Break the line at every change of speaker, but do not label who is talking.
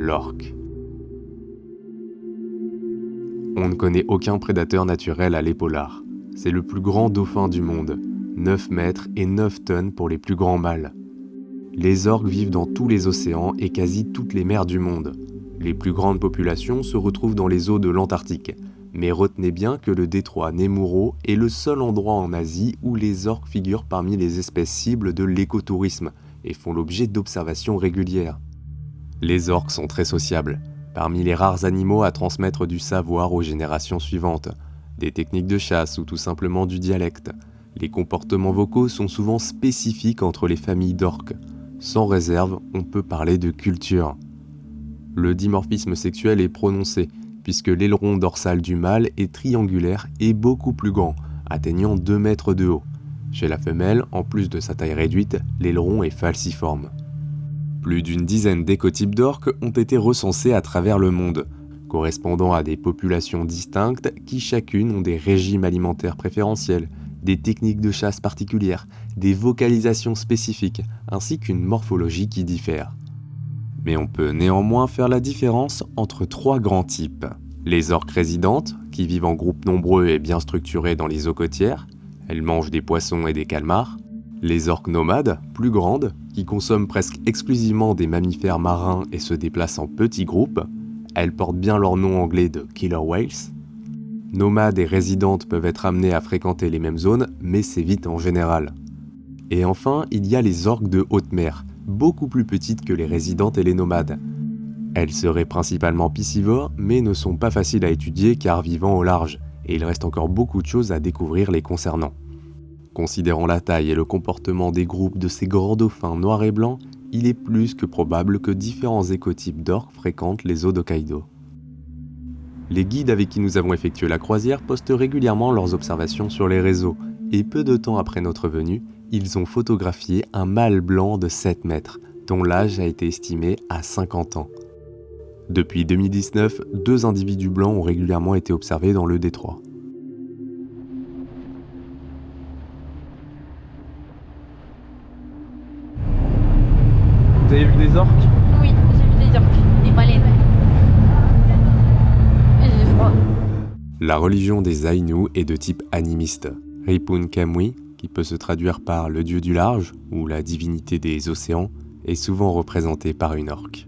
l'orque. On ne connaît aucun prédateur naturel à l'épaulard. C'est le plus grand dauphin du monde, 9 mètres et 9 tonnes pour les plus grands mâles. Les orques vivent dans tous les océans et quasi toutes les mers du monde. Les plus grandes populations se retrouvent dans les eaux de l'Antarctique. Mais retenez bien que le détroit Nemuro est le seul endroit en Asie où les orques figurent parmi les espèces cibles de l'écotourisme et font l'objet d'observations régulières. Les orques sont très sociables, parmi les rares animaux à transmettre du savoir aux générations suivantes, des techniques de chasse ou tout simplement du dialecte. Les comportements vocaux sont souvent spécifiques entre les familles d'orques. Sans réserve, on peut parler de culture. Le dimorphisme sexuel est prononcé, puisque l'aileron dorsal du mâle est triangulaire et beaucoup plus grand, atteignant 2 mètres de haut. Chez la femelle, en plus de sa taille réduite, l'aileron est falciforme. Plus d'une dizaine d'écotypes d'orques ont été recensés à travers le monde, correspondant à des populations distinctes qui chacune ont des régimes alimentaires préférentiels, des techniques de chasse particulières, des vocalisations spécifiques, ainsi qu'une morphologie qui diffère. Mais on peut néanmoins faire la différence entre 3 grands types. Les orques résidentes, qui vivent en groupes nombreux et bien structurés dans les eaux côtières. Elles mangent des poissons et des calmars. Les orques nomades, plus grandes, qui consomment presque exclusivement des mammifères marins et se déplacent en petits groupes. Elles portent bien leur nom anglais de killer whales. Nomades et résidentes peuvent être amenées à fréquenter les mêmes zones, mais s'évitent en général. Et enfin, il y a les orques de haute mer, beaucoup plus petites que les résidentes et les nomades. Elles seraient principalement piscivores, mais ne sont pas faciles à étudier car vivant au large, et il reste encore beaucoup de choses à découvrir les concernant. Considérant la taille et le comportement des groupes de ces grands dauphins noirs et blancs, il est plus que probable que différents écotypes d'orques fréquentent les eaux d'Hokkaido. Les guides avec qui nous avons effectué la croisière postent régulièrement leurs observations sur les réseaux, et peu de temps après notre venue, ils ont photographié un mâle blanc de 7 mètres, dont l'âge a été estimé à 50 ans. Depuis 2019, 2 individus blancs ont régulièrement été observés dans le détroit.
Vous avez vu des orques?
Oui, j'ai vu des orques, des baleines. J'ai froid.
La religion des Aïnous est de type animiste. Ripun Kamui, qui peut se traduire par le dieu du large ou la divinité des océans, est souvent représenté par une orque.